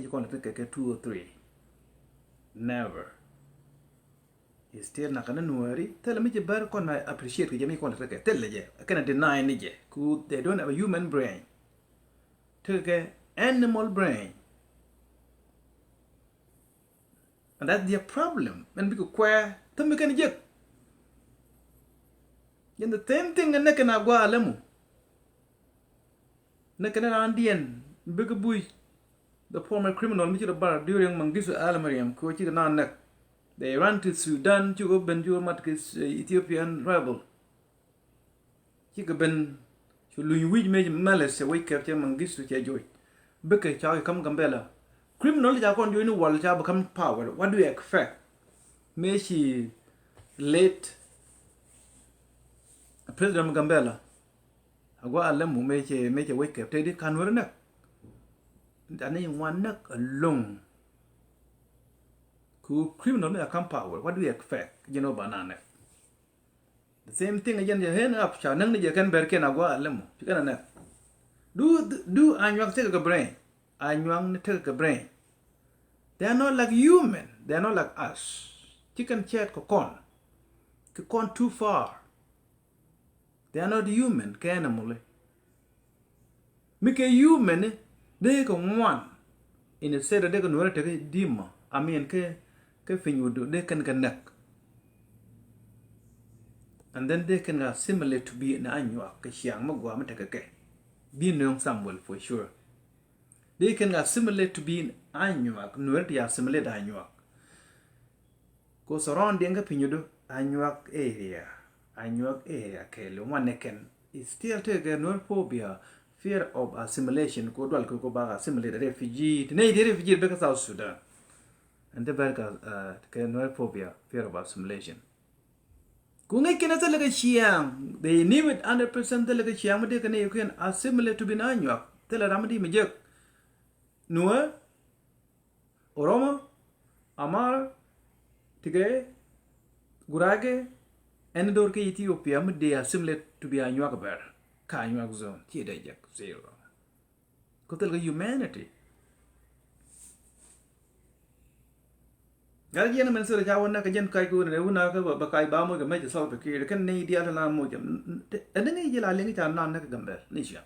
you call it 2 or 3. Never. Still not gonna worry. Tell me you better con I appreciate you make one tell you. I cannot deny it. Could they don't have a human brain. Take a animal brain. And that's their problem. And because queer, then we can get. In the same thing and neck and agua lemu. Neck and Andean, big boy. The former criminal Mr. Bar during Mangisu Alamarium, coach it on neck. They ran to Sudan to open Jumatkis Ethiopian rebel. Chicaben, Louis made malice a wake up Mangisu Joy. Becker Chow come Gambella. Criminal Japon doing the world job become power. What do you expect? May she late President Gambella. Agua Alamu make a wake up, take it can run up. And then one neck alone. Who criminal come power? What do you expect? You know, banana. The same thing again, you hand up, Shannon, you can bear can agua alamu. You can enough. Do I take a brain? I take a brain. They are not like human. They are not like us. Chicken chat cocon. Cocon too far. They are not human, animal. Make a human, they can one. In the set they can take a demon. I mean, they can connect. And then they can assimilate to be an annual, be known somewhere for sure. They can assimilate to be an annual, nor assimilate annual. Go surrounding a pinudo, annual area, Kelly, one can still take a neurophobia, fear of assimilation, go to back assimilate refugee, refugee because South Sudan. And the Berga neurophobia, fear of assimilation. Kunga can like a shiang, they knew it 100% like a shiang, but they can assimilate to be an annual. Tell a ramadi major. Nua, Oromo, Amar, Tigre, Gurage, and Dorke Ethiopia, they assimilate to be a Nuakaber, Kayuak zone, Tidajak, 0. Kotel humanity. Guardian and Sir Jawana can Kaiku and Unaka, Bakai Bamo, the major solve a kid, can need the other Mojam, and then you are linked on Nakagamber, Nisha.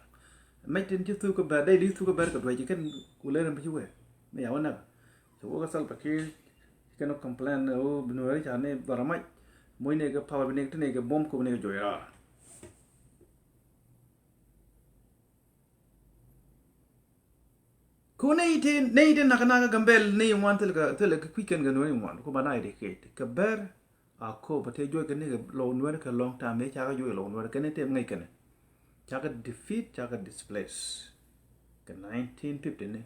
Make it took a bad day, you took a better way, you can let him you wear. May I never. So, what a self a kid, you cannot complain, oh, Benuary, I name Baramite, Moinega power, Nega bomb, Covenant Joya. Kunaitin, Naden Nakanaga Gambel, name one till a quick and one, Kubanai decade. Caber, a co, but a joy can nigga loan work a long time, they charge you alone, work anything making it. Jacket defeat, jacket displace. 1915.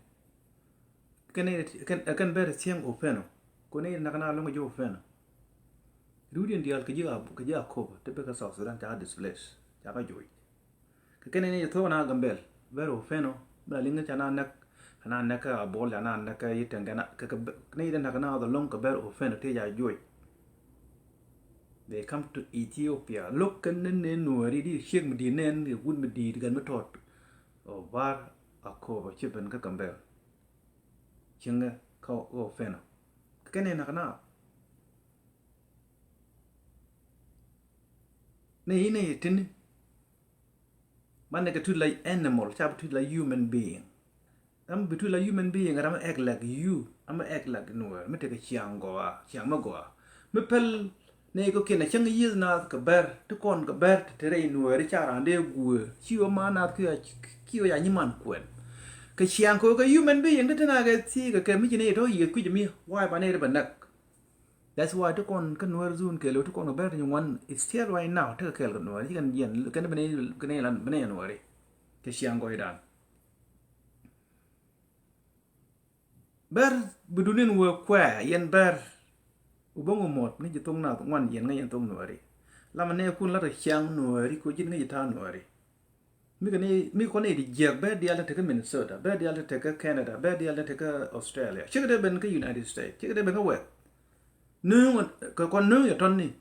Can bear a siang openo. Kone Nakana long ago feno. Rudian deal Kaja cover, typical South Sudan jacket displace. Java joy. Can any throw an agambel, vero feno, Balinga Chana neck. And I naka a ball and I naka it and Canadian Nakana the long bear of Fenoteja joy. They come to Ethiopia. Look and then already shake me the name, it would be the gun method or bar a cover chip and cacambel. Chinga cow or feno. Can I nakana? Nay, tin. Man like a two like animal, chap to like human being. I'm between a human being and I'm act like you. I'm act like no, me take a chiangoa, chiamagoa. Me pel nego ken a chang years na ka ber to con ka ber to rain where Richard and they go. Chiwa man at Kio Yaniman Quen. Ka chianko a human being that I get see a commission oh you quit me, why by neighbor neck. That's why took on Canwar Zoon Kelo took on a bear in one. It's here right now, take a kelgan, you can yen, look at the banana worry. Kashiango down. Bear bedunin work where yen bear Ubongo mot ni jitong na one yen ngay tong nuari. Lamane kun la chiang nuari ko jin ngay ta nuari. Mi ko ne di jek bear di ala take Minnesota, bear di ala take Canada, bear di ala take Australia. Chikade ben ka United States, chikade ben ka wet. Nu ko kon nu ya ton ni.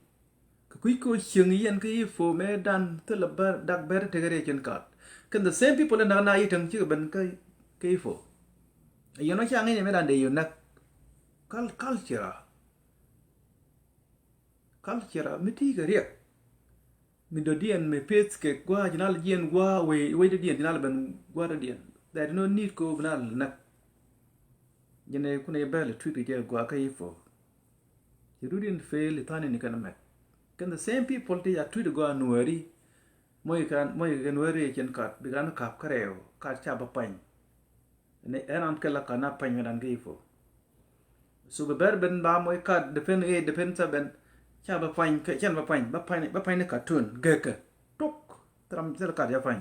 Ko ko chiang yen ka fo me dan te la bear dak bear take re chen kat. Can the same people na na itang chik ben ka fo. you know chang ni me dan de you nak culture miti ga riek mi do dien me pets ke gwa jinal dien gwa we de dien jinal ben gwa de dien there no need ko banal nak jene kuna bele tweet je gwa kai fo you didn't fail itani ni kana met can the same people te ya tweet gwa nuari moy kan nuari chen kat bigan kap kareo ka cha ba pan ne eran kala kana pan dan kai fo so be ben ba moy kat depend sa ben cha ba pan ke chen ba pan ne cartoon geke tok tram zel kat ya pan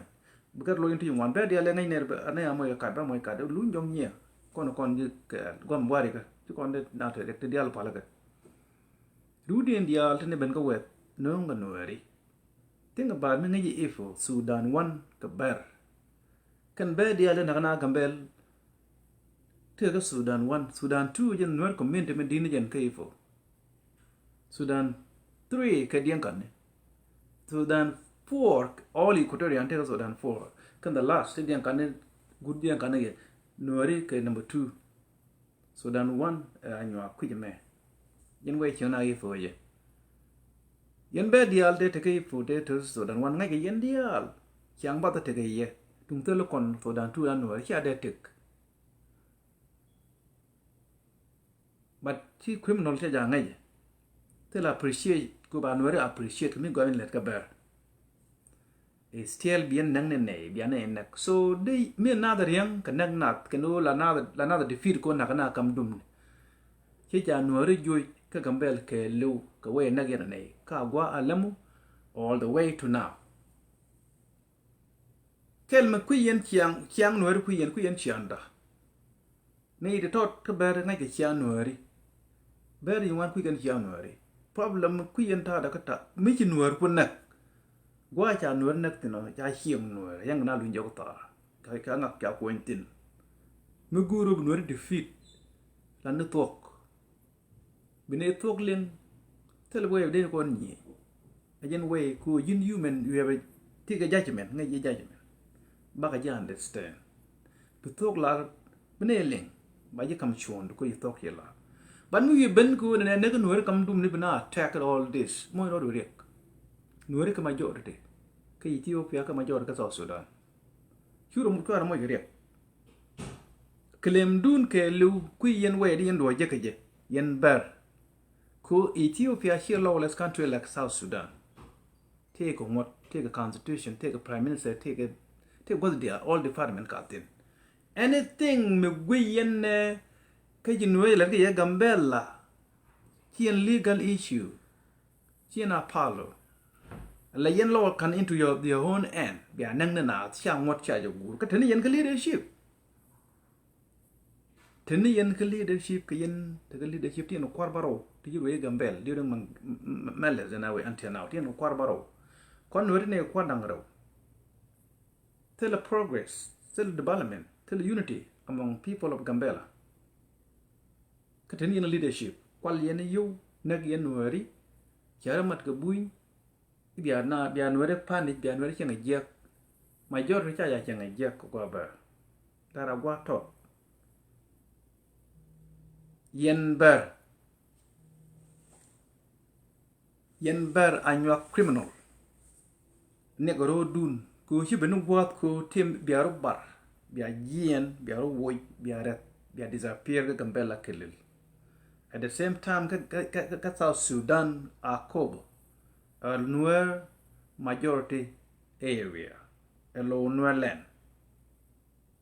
bukan lo inti wan be dia le ngai ner ane amoy kat ba moy kat lu njong nya kon ji gom wari ka ti kon de na te dial pala ka du den dial tene ben ka wet no nga nuari tinga ba me ngai ifo Sudan 1 ka ber kan be dia le na gambel te ka Sudan 1 Sudan 2 jen nuar community me din jen ka ifo Sudan 3 ka dian kan ne Sudan 4 all equatorial take Sudan 4 kan the last dian kan ne good dian kan ne nuari ke number 2 Sudan 1 anywa kujeme yen we chona ifo ye yen be dial de take ifo de to Sudan 1 ngai ke yen dial chang ba ta take ye tung te lo kon Sudan 2 an nuari cha de tek but chi criminal cha ja ngai te la appreciate ko ba nuari appreciate mi go en let ka ber still bien nang ne bien ne so de me na da yang kan nang nat kan la na da defeat ko na kana kam dum che ja nuari joy ka gambel ke lu ka we na gen ne ka gwa alamu all the way to now kel ma kuyen chiang nuari kuyen chiang da ne de tot ka ber ngai ke chiang nuari ber yin wan kuyen chiang nuari problem kuyen ta da ka ta mi chi nuari kun nak gwa cha nuar nak tino cha hiam nuar yang na lu njok ta ka ngak ka kwentin mu guru nuar defeat lan ne tok bine tok len tel way de kon ni ajen way ku yin human you have take a judgment ngai judgment ba ka understand to tok la bine len ba je kam chon ko yi tok yela ban mu yi ben ku ne ne nuar kam dum ni bina attack all this mo ro rek nuari ka majority ka Ethiopia ka majority ka South Sudan huro mu ka mo yere claim dun ke lu ku yen we yen do je ka je yen ber ko Ethiopia here lawless country like South Sudan take a constitution take a prime minister take what they are all department captain anything me we yen ka jinwe la ke Gambella yen legal issue yen apalo la yen law can into your own end bia nang na cha ngot cha jo gur ka tani yen ka leadership ka yen ta ka leadership ti no kwarbaro ti jo ye gambel di dang mele zana we antia now ti no kwarbaro kon no ne kwadangro tell progress tell development tell unity among people of Gambella ka tani yen leadership kwal yen yu nag yen wari charamat ka buin bia nuare panik bia nuare chenga jek major cha ya chenga jek ko ba dara gwa to yen ber anywa criminal ne goro dun ko hibenu gwat ko tim bia ro bar bia yen bia ro woy bia ret bia disappear ga Gambella kelil at the same time ka South Sudan akobo nuer majority area elo nuer land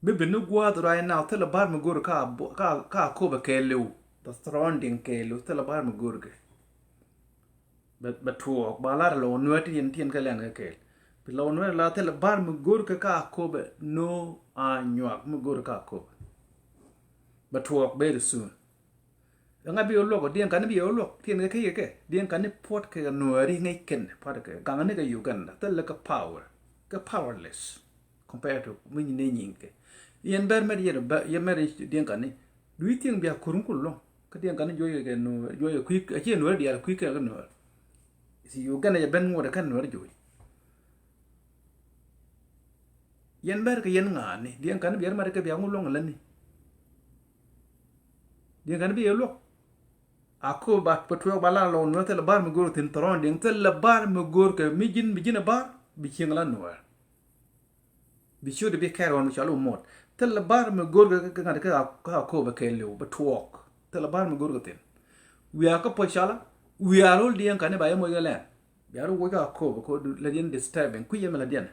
bibinu gwad right now tell bar mugur ka ko ba kelu the surrounding kelu tell bar mugur ke but talk balar lo nuer tien ka land ke lo nuer la tell bar mugur ka ko ba no anyak mugur ka ko but talk very soon nga bi olok dien kan bi olok tien ke dien kan port ke nuari ngai ken par ke gang ne ke Uganda tel ka powerless compared to min ne nying ke yen ber mer ye mer dien kan du tien bi akurun kullo ka dien kan joye ke no joye quick a che nuari dia quick ke nuari si Uganda ye ben ngore kan nuari joye yen ber ke yen ngani dien kan bi mer ke bi angulong lani dia kan bi yelo ako ba patro bala lo no tel bar me gor tin toron ding tel bar me gor ke mijin bar bi chingla no bi should be caron mi chalu mot tel bar me gor ke kan ka ko ba ke lo ba twok tel bar me gor tin we are ko pochala we are all ding kan ba yemo gele biaro wo ka ko la dien disturbing ku yema la dien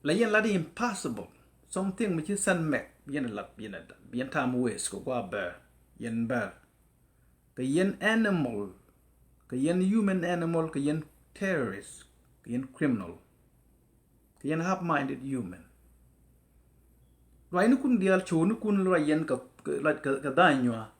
la yen la di impossible something which is san mek yen la yen tam ways ko ba yen bar ka yen animal ka yen human animal ka yen terrorist ka yen criminal ka yen half minded human right kun dial chu nu kun la yen ka danyo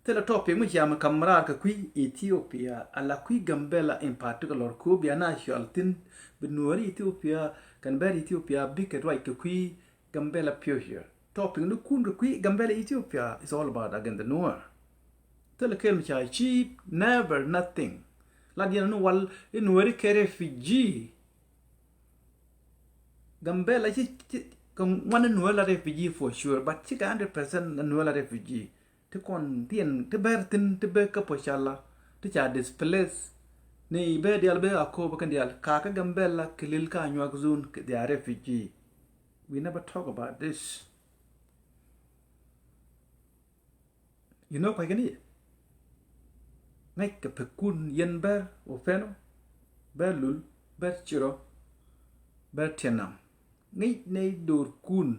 tela topic mu jam kamrar ka kui Ethiopia ala kui Gambella in particular ko bia national tin benuri Ethiopia kan ber Ethiopia big right ka kui Gambella pure topic nu kun ka kui Gambella Ethiopia is all about again the noor tela kel cha cheap never nothing la dia no wal in wori ke refugee Gambella chi kan one no la refugee for sure but chi 100% no la refugee te kon tien te ber tin te be ka poshala te cha displace nei be dial be ako ba kan dial ka Gambella kilil ka anyu akzun they are refugee we never talk about this you know kwa gani ngai ka pekun yen ber o feno ber lul ber chiro ber tianam ngai nei dur kun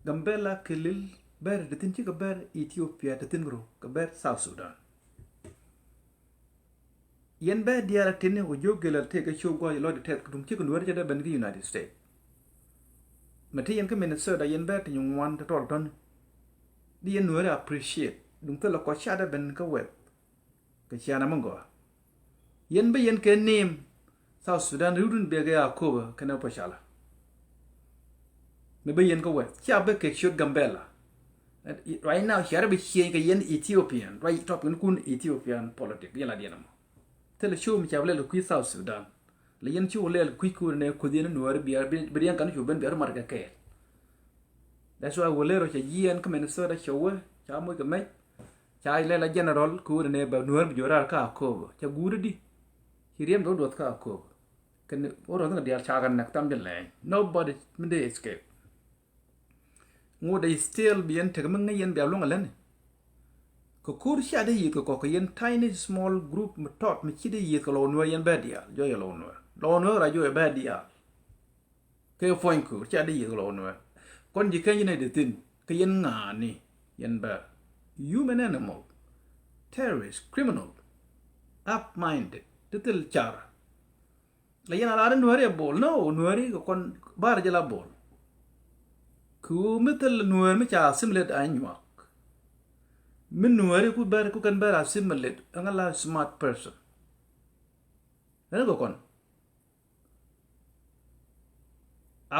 Gambella kilil ber de tin ci ka ber Ethiopia de tin gro ka ber South Sudan yen ber diara tenne o jogel te ka show go lo de tet dum ci ko wër ci da ben gi United States mate yen ka Minnesota yen ber tin wan to tol ton di yen wër appreciate dum to la ko cha da ben ka web ka cha na mango yen be yen ke name South Sudan rudun be ga ko ka na pa shala me be yen ka web cha be ke show Gambella right now here be here yen Ethiopian right top kun Ethiopian politics yela diena mo tele show mi chavle lo ku South Sudan le yen chu le ku ku ne ku diena no biar be yan kan chu ben biar mar ga ke that's why we lero che yen ka Minnesota show cha mo ga me cha ile la general ku ne ba no bi jora ka ko cha guru di hiriem do dot ka ko kan oro nga dial cha gan nak tam den le nobody minde escape ngo they still bien te mang yen bia long alen ko kur sha de yi ko yen tiny small group me tot me chi de yi ko lo no yen badia jo yo lo no ra jo badia ke foin ku sha de yi ko lo no kon ji kan ne de tin ke yen nga ni yen ba human animal terrorist criminal up minded titil char la yen ala no re bol no ko kon bar je la bol ku metal nuwer me cha simlet anywak min nuwer ku ber ku kan ber simlet angala smart person ana go kon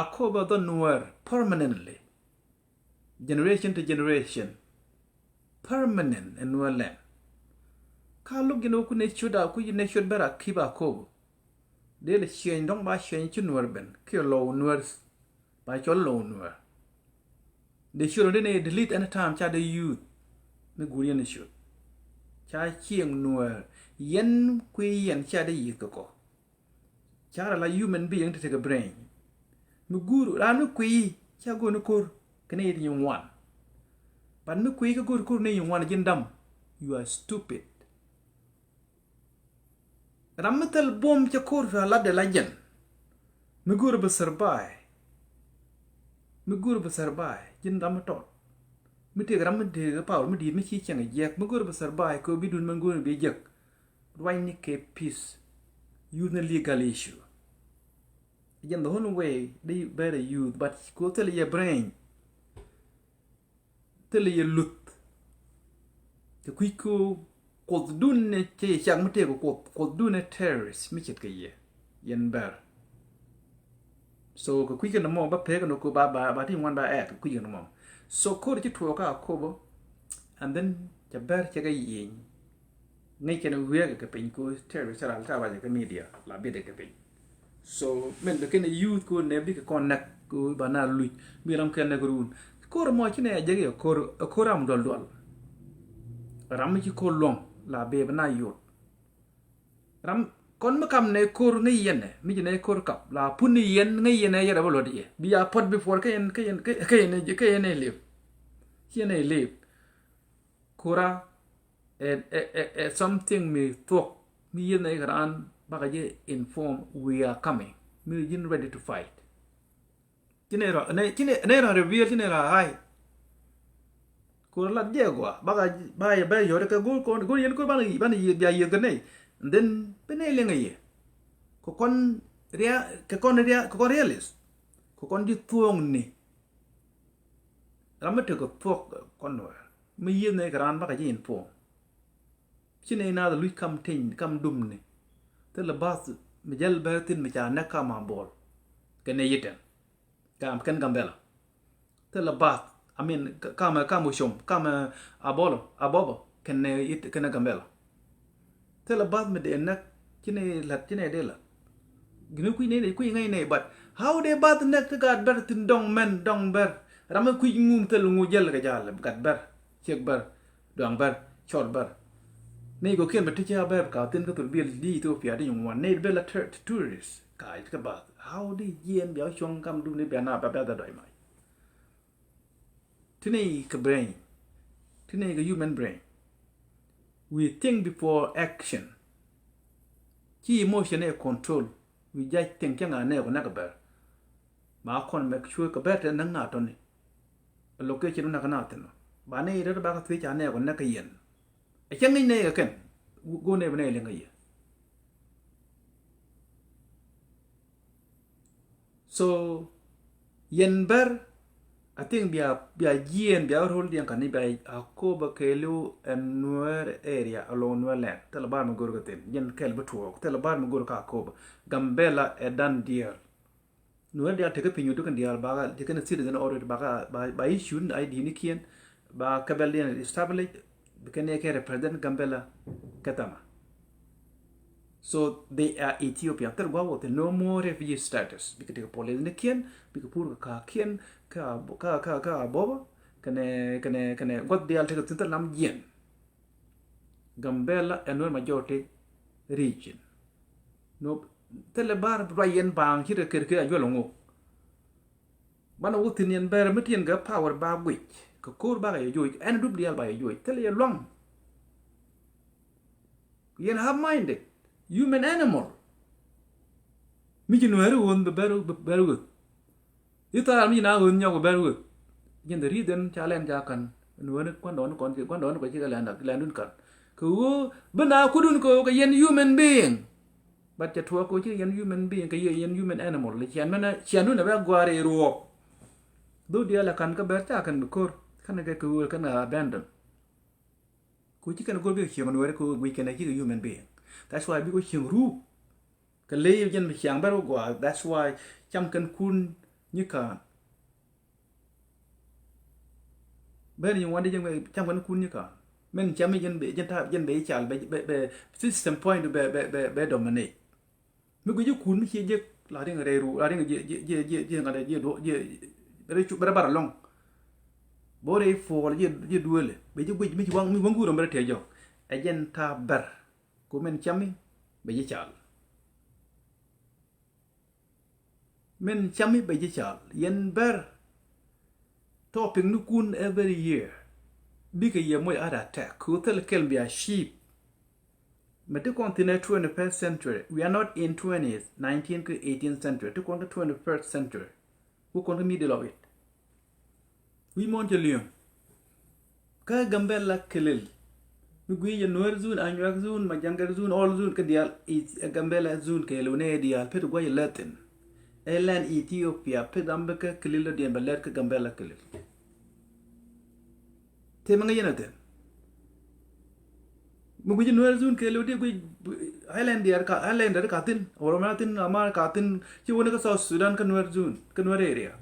akoba the nuwer permanently generation to generation permanent in nuwerland ka lu gino ku ne chuda ku ne chud ber akiba ko de le chen dong ba chen chu nuwer ben ke lo nuwer ba chol lo nuwer they should delete anytime cha the youth me gurian should cha chieng nuer yen kui yen cha de yit ko cha la human being to take a brain me guru la no kui cha go no kur kene yit yin wan but me kui ka gur kur ne yin wan jin dam you are stupid ramatal bom cha kur fa la de la jen me guru be sarbai jin dam tot mi te gram de ga paul mi di mi chi chang yek mi gor ba sarbai ko bidun man gor be jek why ni ke peace use the legal issue again the whole way they better use but ko tell your brain tell your lut te kuiko ko dun ne che chang mi te ko dun ne terrorist mi chet ke ye yen ber so ko kuiko no mo ba pe ko no ko ba ti wan ba at kuiko no mo so ko ti to ka ko bo and then ja ber che ga yin ngai ke no we ga pe ko terrorist ra ta ba ga media la be de ke pe so men de ken youth ko ne bi ko nak ko bana lu bi ram ken ne grun kor mo chine jege kor am dol ram chi ko long la be na yot ram kon ma kam ne kor ngi yen mi ne kor kap la pun yen ngi yen ya da bolo di bi ya pot before kayen live hiene live kora something me talk mi yen ne gran bagaje inform we are coming mi yin ready to fight chine ra reveal chine ra hai kor la diego ba yo de go yen ko ban yi ya yi gane then penele ngai ko kon realist ko kon di tuong ni ramate ko tuok kon no mi yin ne gran ba ka yin po chine na da lui kam dum ni te la bas mi jel bertin mi cha na kama bol kene yiten kam kan gambela te la bas amin kama shom kama abobo kene gambela te la bas mi de nak chine de la ginu kui ngai ne but how they bat nek te gad ber tin dong ber rama kui ngum te lu jel ga jal gad ber chek ber dong ber chor ber nei go kien beti cha ber ka tin ka tur bil di Ethiopia di yong wan nei be la tourist ka ka ba how di yen biao chong kam du ne be na ba da doi mai tini ka brain tini ka human brain we think before action ki emotion e control we just think yang ane ko na ka ber ma kon make sure ka ber te nang na to ni location na ka na te no ba nei re ba ka twi cha ne ko na ka yen a chang ne ka ken go ne bne le ngai so yen ber I think bia yen bia role dian kan ni bia akoba kelu and nuer area along nuer land telabar mo gor gaten yen kel betu telabar mo gor ka akoba gambella e dan deal nuer dia teke pinyu to kan dial baga teke citizen order baga ba issue ID ni kien ba kabelian establish bekene ke represent gambella katama so they are Ethiopia ter gwa wote no more refugee status bikete police ne kien bikapur ka kien ka boba kane god dial teke tinta lam yen gambella and no majority region no telebar brayen bang hire kerke ayo longo bana wutin yen ber metien ga power ba gwich ka kur ba ga yoy en dub dial ba yoy tele long yen have minded human animal mi jinu heru won be beru ita mi na won nyago beru yen the reason challenge kan no ne kon ko ci landun kan ko bana kudun ko ga yen human being but ja tuwa ko ci yen human being ka yen human animal le chianu na ba gware Ruac do dia la kan ka berta kan kor kan ga ko kan abandon ko ci kan go be chiang no ko we can ci human being that's why bi ko chiang ru ka le yen bi chiang ba go that's why cham kan kun như cả bên những vấn đề như vậy trong vấn kun như cả mình chăm dân bị chả be system point be dominate mình cứ kun khi je là đi người ru là đi người je người je chụp bara long bố đây for je đuôi le be je mình vắng guru mình thấy jo agent ta ber của mình chăm be je chả men chami be jichal yen ber topping nukun every year bika ye moy ada attack kutel kelbia sheep mete continue 21st century we are not in 20th 19th to 18th century to the 21st century who kon the middle of it we montelium ka gambella kelel nugui ye noer zun anyak zun majangar zun all zun ka dial is gambella zun kelone dial pet goy latin Elen Ethiopia pedambeke kelilo dien baler ke gambella kelil te manga yenate mugu ji noel zun kelo de gui Highlander ka tin oromatin amar ka tin ci wona ka South Sudan ka noel zun ka noel area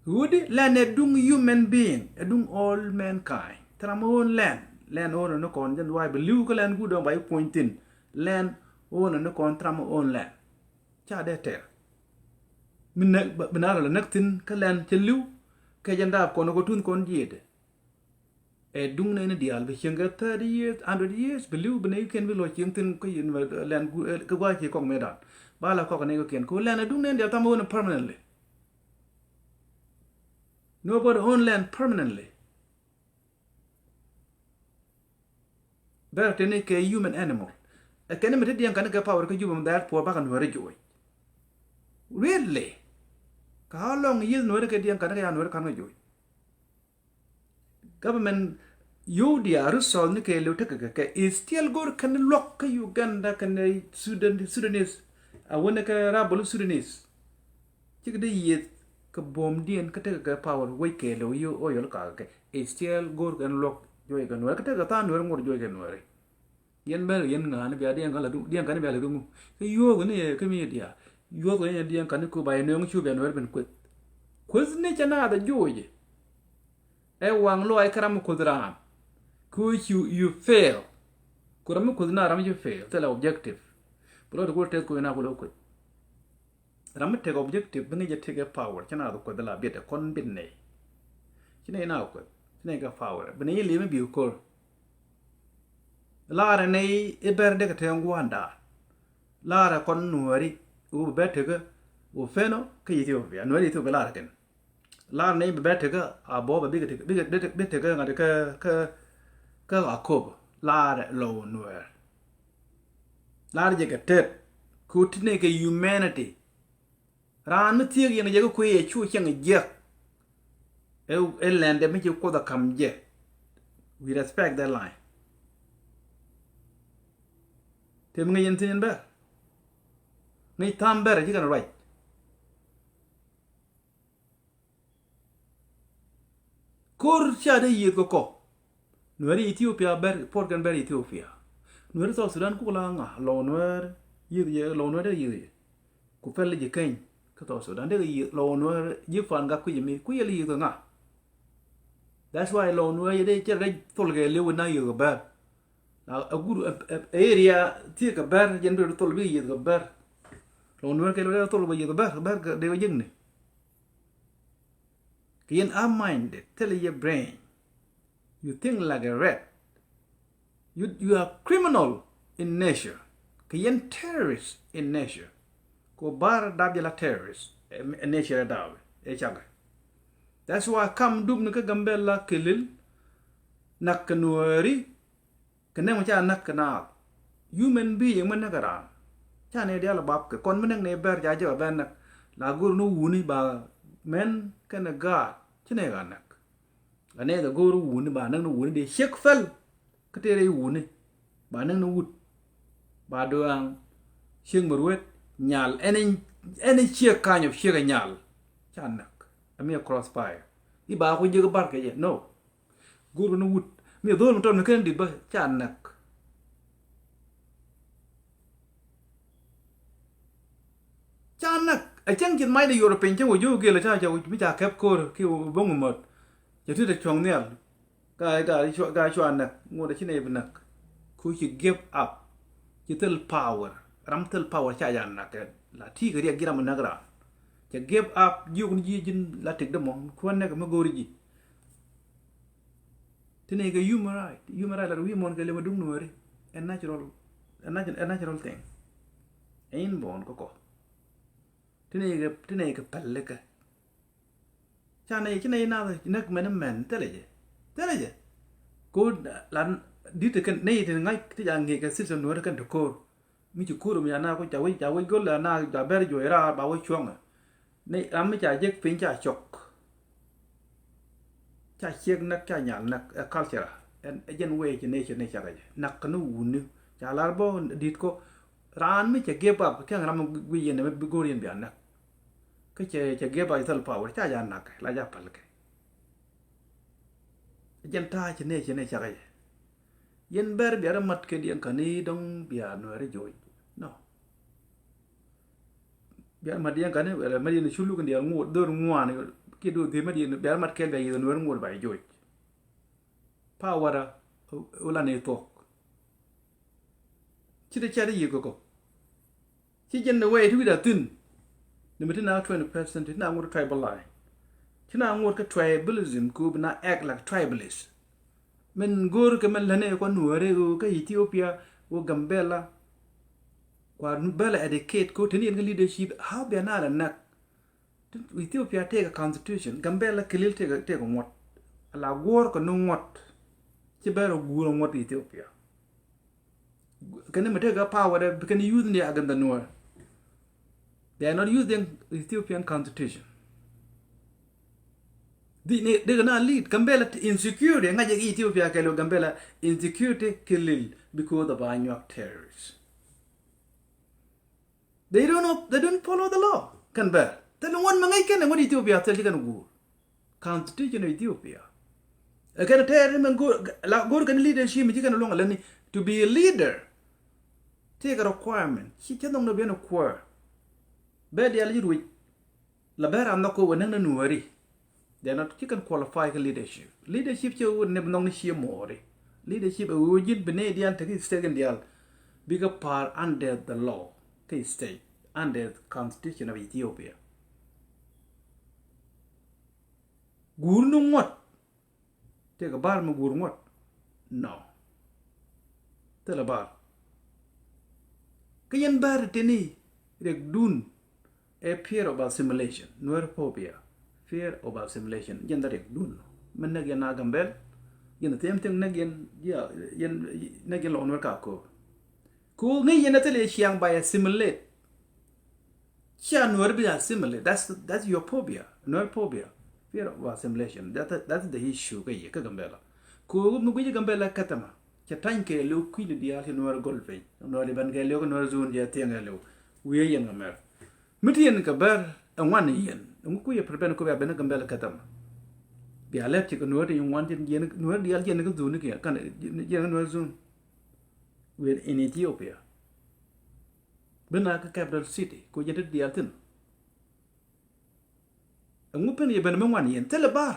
wudi land edung human being edung all mankind tramon land owner no kon jan why believe ko land gudon by pointin land owner no kon tramo on land cha de ter min banara la naktin ka land ci liw ke janda ko no ko tun kon diede e dung ne dial be chenga 30 years 100 years believe bene you can be lo ching tin ko yin len ko wa ki ko medan bala ko ne ko ken ko len dung ne dial tam won permanently nobody own land permanently better than a human animal a can me dian kan ka power ko jubum that po ba kan wore joy really how long years no ke dian kan ya no kan joy government you dia rusol ni ke lu te ke is still go kan lock ka Uganda kan Sudanese a wona ka rabul Sudanese ci de yet ka bom dien ka te ka power we ke lo yo o yo ka ke is still go kan lock joy kan no ka te ka ta no ngor joy kan no yen bel yen nga ne bia dien kan la du dien kan bia la du ke yo ne ke mi dia yo ko ne dien kan ko ba ne ng chu bia no ben ko ne chana da joy e wang lo ay karam ko dram ku you fail kuram ko na ram you fail tell objective bro ko te ko na ko ko ram te objective bani je take power chana ko da la beta kon bin ne chine na ko chine ga power bani le me bi ko la ra ne e ber de ka te ngwanda la ra kon nuari u bete ga u feno ke Ethiopia nuari to la ra ken la ne be bete ga abo ba bi te ga ngade ka akob la lo nuer la je ga tet ku tine ke humanity ran mi tieg yen je ko ye chu chang je e lande mi ko da kam je we respect that line tem ngi yen tin ba ngi tam ber ji kan right kor cha de yi ko nuer Ethiopia ber porgan ber Ethiopia nuer so Sudan ku la nga lo nuer yi lo nuer de yi ku fel je ken ka to Sudan de yi lo nuer yi fan ga ku yi mi ku yi li nga that's why lo nuer yi de che re tol ge le na yi ber a guru area ti ka ber jen be tol bi yi ga ber lo nuer ke le tol bi yi ga ber de ga jing ne Kian are minded, tell your brain. You think like a rat. You are criminal in nature. Kian terrorist in nature. Ko bar dabjala terrorist in nature daw. That's why come dub naka Gambella kilil nakanuari kanang cha nakana. Human being man nakara. Cha ne dia la bab ke kon man ne ber ja ja ben nak la gur no wuni ba men kana ga chine ga nak ane da goru wuni ba nan wuni de shek fel katere wuni ba nan wut ba do ang shing marwet nyal any shek kind of shek nyal chanak ami crossfire I ba ko je bar ke no goru no wut mi do no ton ken di ba chanak a chang chin mai de European che wo ju ge la cha cha mi cha kep ko ki bong mo je tu de chong ne ga chwa nak ngo de chin e nak ku chi give up chi tel power ram tel power cha yan nak la ti ga ria gira mo nagra cha give up ju kun ji jin la tik de mo ko ne ga ma gori ji tine ga human right la wi mon ga le ma dung no ri a natural thing ain bon ko tine ga palle ka chane chine na nak men tele ko lan dit kan nei de ngai ti jang ge ka system no kan ko mi chu ko mi na ko cha wi go la na da ber jo era ba wo chuang nei am mi cha je pin cha chok cha chiek nak cha nyal nak culture and again way je nation ne cha ga nak kanu wunu cha lar bo dit ko ran mi cha ge ba ka ram wi yen me go rien bi nak cái che ge ba tel power cha ya nak la ja pal ke jen ta che ne cha ga yen ber bi ara mat ke dien kani dong bi no re joy no bi ar mat dien kani ma dien chulu kan dia ngu dor ngwa ne ki do de ma dien bi ar mat ke ga yen no ngu ba joy power ula ne to chi de cha de yi ko chi jen the way tu da tin Number now 20% is now going to tribal line. china ngot ka tribalism ku na act like tribalist men gor ke men lane ko nuare ka Ethiopia o Gambella kwa bela educate ko tani en leadership how be na nak Ethiopia take a constitution Gambella kelil take a ngot la gor ko no ngot ci bero guro ngot Ethiopia can they take a power that can use the agenda no they are not using Ethiopian constitution they gonna lead Gambella insecurity ngaje Ethiopia kelo Gambella insecurity killing because of Anuak terrorists they don't follow the law Gambella they don't want mangai ken what Ethiopia tell you can go constitution of Ethiopia again terror men go can leadership me can long alone to be a leader take a requirement she can no be no quar bed ya liru la bera ndako wona na nuari they are not you can qualify for leadership you would never know she more leadership would be Canadian take second deal bigger part under the law they state under the constitution of Ethiopia gurnu ngot take a bar mo gur ngot no tell a bar kayan bar tini rek dun a fear of assimilation neurophobia fear of assimilation yanda rek dun man nagyan na Gambel yanda tem nagyan ya yan nagyan lo onwer ka ko cool ni yanda tele siang by assimilate sia nuer bi assimilate that's your phobia neurophobia fear of assimilation that's the issue ka Gambela ko mu guji Gambela katama cha tanke lo kwili dia le nuer golfe no le ban gelo no zone dia tenga lo we yen ngamer mitien ka bar an yen ku ye preben ko ba ben Gambela katama bi alep ti ko nuer yin wan yen nuer dia yen ko zone ke kan yen nuer zone we in Ethiopia bena ka capital city ko yen dia tin ngupen ye ben mwan yen telebar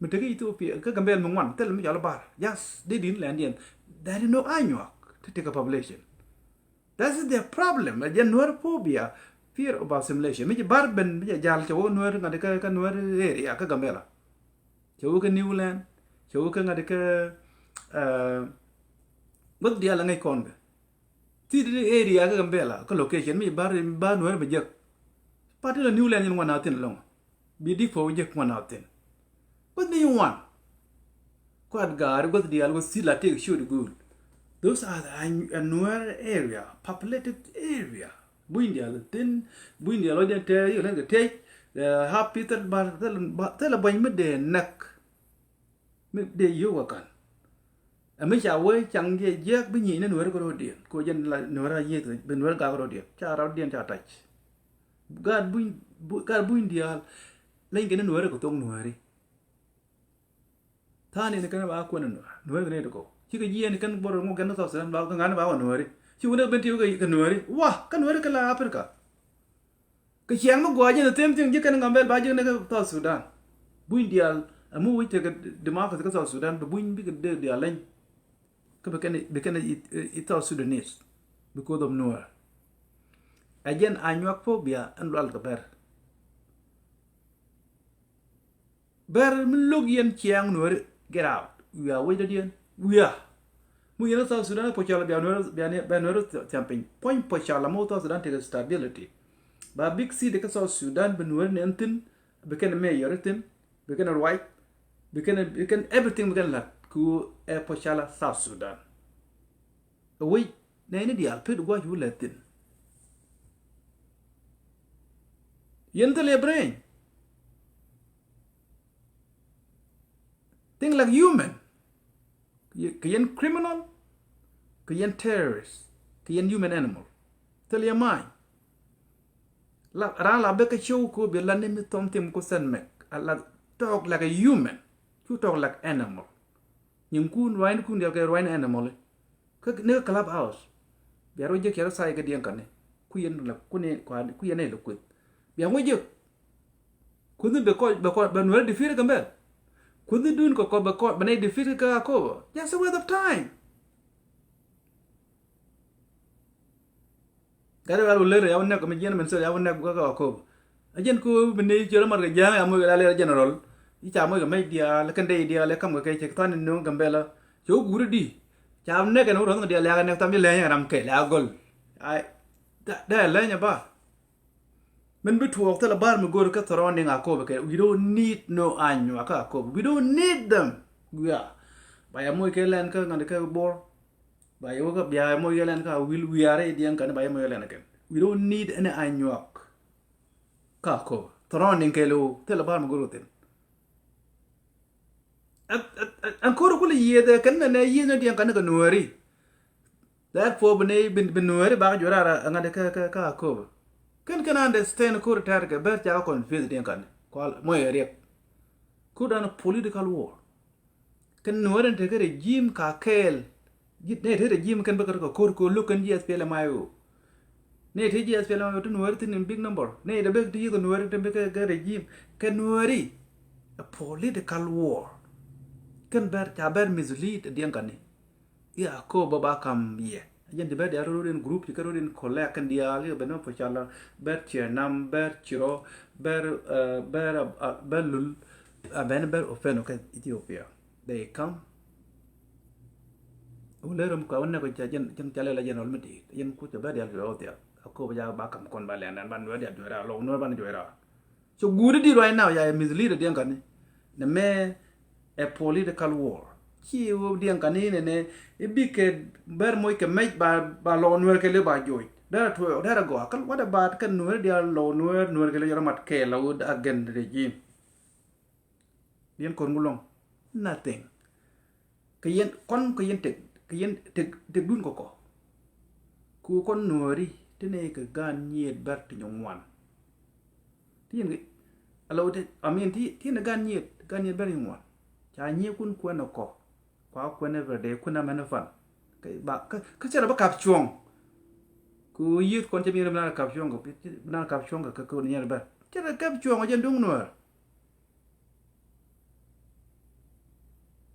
mitege Ethiopia ka Gambel mwan tel mi jala bar yes they didn't land yen there is no Anuak to take a population that's their problem again neurophobia fear of assimilation mi bar ben mi jal chawo nuer ngade ka nuer area ka Gambela chawo ka Newland chawo ka ngade ka god dia la ngai konbe ti de area ka Gambela ka location mi bar nuer be jak pati la Newland yen wana tin long be default je one out then what do you want quad gar what the algo still take should good those are the newer area populated area buindia tin buindia lo de te you like take happy bar tell ban me de nak me de yo kan a me cha we chang ye je bi ni na nuer ko de ko jen la nuer ye ben nuer ga ko de cha ra de cha touch god buindia lain kena nuare ko tong nuare thani ne kana ba ko na nuare ne ko chi ka yien kan bor mo kan so san ba ka ngana ba nuare chi una ben tiu ka nuare wa kan nuare ka la Africa ka chiang mo gwa je tem tim je kan Gambel ba je ne ka to Sudan buin dial amu wi te ka democracy ka so Sudan ba buin bi ka de dia lain ka be kan it to Sudanese because of nuare again Anuak phobia and lal ka ber ber log yen chiang nuer get out we are waiting yen we are mu yen South Sudan po chala bia nuer campaign point po chala mo South Sudan take stability ba big city de South Sudan ben nuer nentin beken mayor tin beken Ruac beken everything beken la ku e po chala South Sudan we na ni dia pe gwa ju letin yen tele brain think like human kayen criminal kayen terrorist kayen human animal tell your mind la rala beka show ko be lande mi tom tim ko sen mek ala talk like a human you talk like animal nim kun wine kun dia ka wine animal ka ne club house biaro je kero sai ga dien kan ku yen la ku ne ku yen ne lu ku biang wo je ku ne be ko be no defeat Gambel could they do ko ko banay defeat ka ko just a waste of time kada wal lere ya wonna ko men jen men so ya wonna ko ko ajen ko banay jero mar ga ja amu la le general Icha mo ga mai dia la kan dei dia le kam ga kai che tan no Gambella cho guru di cha ne ga no ro dia la ga ne tam le nya ram ke la gol ai da le nya ba men bi tuok tala bar mi gor ka surrounding ako ke we don't need no anyu aka ako we don't need them yeah ba ya mo ke len ka ngande ka bor ba yo ga ya mo ke len ka will we are dian kan ba ya mo len ka we don't need any anyu ka ako surrounding ke lo tala bar mi gor ten ancora quelli yede kan na yede dian kan ka nuari therefore ben nuari ba jora ngande ka ako can understand could target bet ja confused den kan qual moy rep could an political war can no ran take regime ka kel git ne te regime kan bakar ko look and yes pele mayo ne te yes pele mayo to no in big number ne the big to no ran take regime can worry a political war kan ber ja ber mislead den kan ya ko baba kam ye yen de ber ya roden group ki roden collect kan dia ali ben no pochala ber chernam ber chiro ber lul ben ber ofen ok Ethiopia they come ulerum ka wonna ko jen chale la jen olmeti yen ku te ber ya ro te ko ba ba kam kon ba len ban wer ya dora lo no ban dora so good di right now ya mislead den kan ne me a political war ki wo dian kanine ne ibike ber moy ke mai ba lo nuer ke le ba joy da to da go akal wada ba kan nuer dia lo nuer ke le mat ke la wood again regime dien kon ngulong nothing kayen kon kayen tek dun ko ku kon nueri tene ke gan nyet ber ti nyongwan tien ge alo te amen ti ne gan nyet ber nyongwan cha nye kun ko ko kwa whenever day kuna manafan kai ba ka chera ba kap chuong ku yit kon te mi na kap chuong ko na kap chuong ka ko ni ba chera kap chuong ajen dung no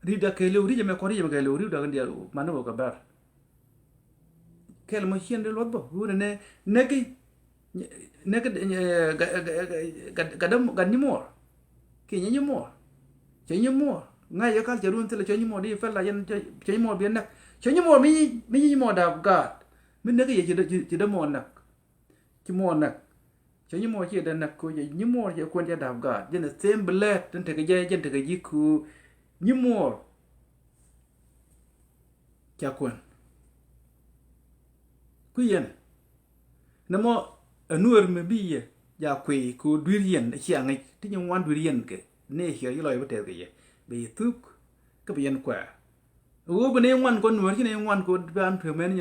rida ke le uri me ko ri me ke le uri da ndia manu ka bar kel mo hien de lotbo uri ne gadam ganimor ke nyimor che nyimor ngay ya kal jarun tele chenyi mo di fel la yen chenyi mo bien nak chenyi mo mi mo da god min ne ye ci de mo nak ci mo nak chenyi mo ci de nak ko ye nyi mo ye ko ja da god yen same blade tan te ge jen te ge yiku nyi mo kya kon ku yen na mo anuer me biye ya kwe ko durien ci angai ti nyi wan durien ke ne hiyo yi loy bete ge ye be tuk ka bien kwa wo bene wan ko nuer ki ne wan ko ban phe men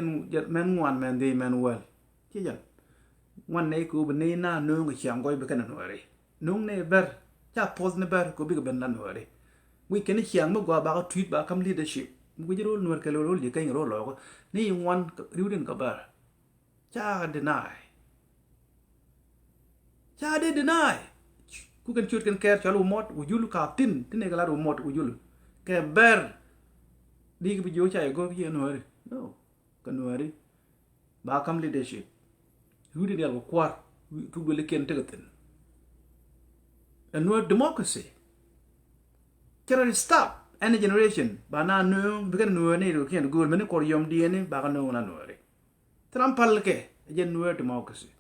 men wan men de men wel ki jan wan ne ko bene na no ngi chang goy be kan nuer nung ne ber cha pos ne ber ko bi ga ben na nuer we ken chang mo gwa ba ka tweet ba kam leadership mu jiro nuer ke lo li kai ro lo ko ni wan riuden ka bar cha deny ku kan chut kan ker chalu mot ujul ka tin ne kala ro mot ujul ke ber di bi jo cha go bi no re no kan no re ba kam leadership hudi ne ko kwar tu gele ken tegaten and no democracy can stop any generation ba na no bi kan no ne ro ken go men ko yom di ne ba kan no na no re trampal ke jen no democracy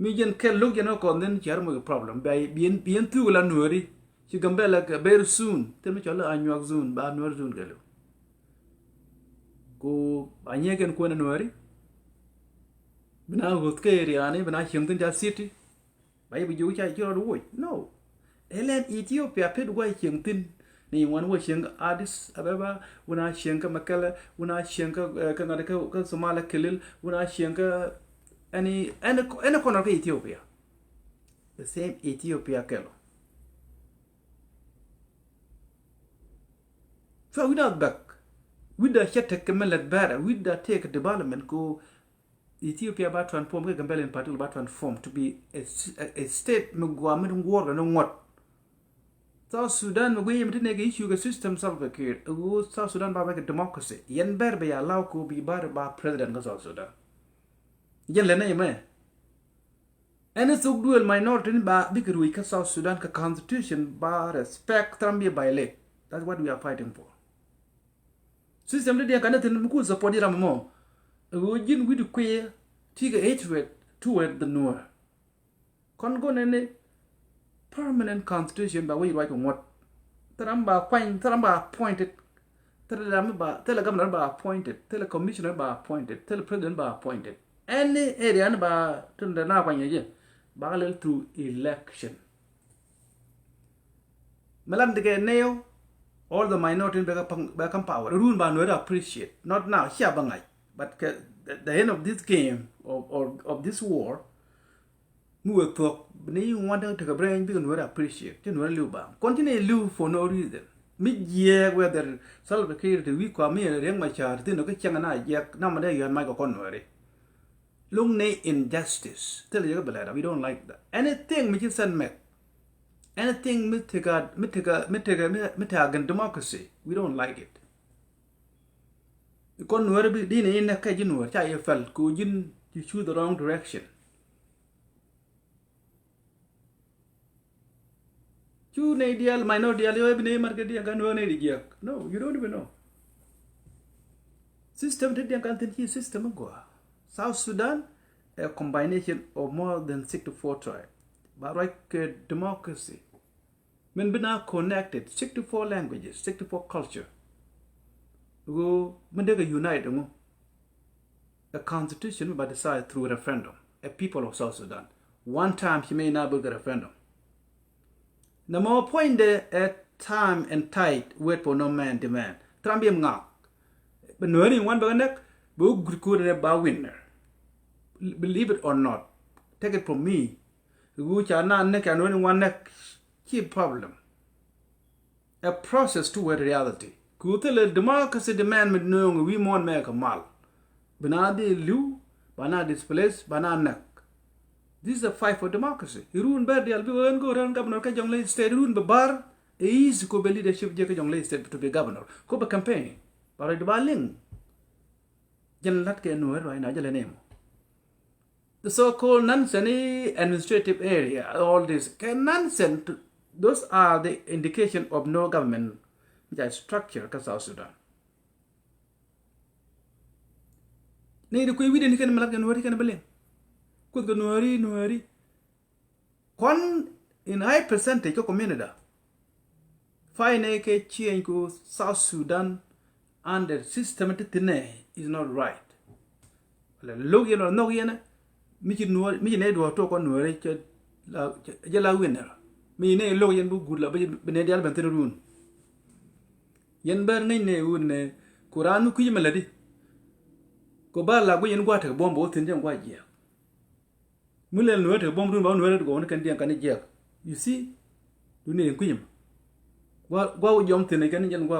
mi jen kel look you know kon den char mo problem bay bien tu la nuori ci Gambella ka ber soon te mi chola anyak soon ba nuor soon gelo ko anyegen ko na nuori bina got ke riani bina chimtin ja city bay bi ju cha chiro do no elen Ethiopia pet way chimtin ni wan wo ching Addis Ababa wana ching ka Makala wana ching ka ngada ka Somali kelil wana ching ka any corner of Ethiopia. The same Ethiopia kelo. So we not back. With the chetek kemelet better, with the take development go Ethiopia ba transform ke Gambella in particular ba transform to be a state mugwamet war no what. South Sudan go yem tine ge issue system solve ke. Go South Sudan ba make democracy. Yen berbe ya allow ko bi ba president go South Sudan. Yen le na yeme Any so dual minority ba big ruika South Sudan ka constitution ba respect trambi by late. That's what we are fighting for. System dia kana tin ku support dira mo. Rujin with queer tiga hatred toward the Noor. Kon go nene permanent constitution ba we right on what taramba appointed tell governor ba appointed tell commissioner ba appointed tell president ba appointed any area ba tunda na kwanye je ba through election malam de neo all the minorities become power rule ba no appreciate not now here bangai but the end of this game of this war mu talk ni want to take a brain because no appreciate you no live ba continue live for no reason mi ye whether salve security we kwa mi reng ma char tin no ke changa na ye na ma de yan mai ko kon no re lung ne injustice tell you bela we don't like that anything which is met anything mitagan democracy we don't like it kon no re bi di ne na ka jin no cha ye fal ko jin you choose the wrong direction you ne ideal minority ideal you ne market dia kan no ne dia no you don't even know system de dia kan tin system go South Sudan a combination of more than 64 tribes but like democracy men bina connected 64 languages 64 culture go men de unite mo a constitution by decided through a referendum a people of South Sudan one time he may not build a referendum. The more point there at time and tide wait for no man demand. Trambiam ngak. But no one back bu good ba winner. Believe it or not. Take it from me. Which are not neck and only one neck key problem. A process toward reality. Kutel democracy demand with no we more make a mal. Banadi lu, bana displaced, bana neck. This is a fight for democracy. Irun ber dial bi wen go ran governor ka jonglei state run be bar is ko be leadership je ka jonglei state to be governor ko be campaign para de baling janlat ke no right na jale name the so called nonsense administrative area all this can nonsense those are the indication of no government that structure ka South Sudan ne de ko wi de ken malak no ri ken belen could go nuari kon in high percentage of community fine ke change go South Sudan and the systematic is not right look you know no yena mi ne do to ko nuari ke la winner mi ne lo yen bu gud la be ne dial ben run yen ber ne un Quran ku yimaladi ko ba la go yen gwa ta bombo tin jam gwa je mulel no te bom dun ba no re go on kan dia kan je you see du ne kunyim gwa jom te ne kan jen gwa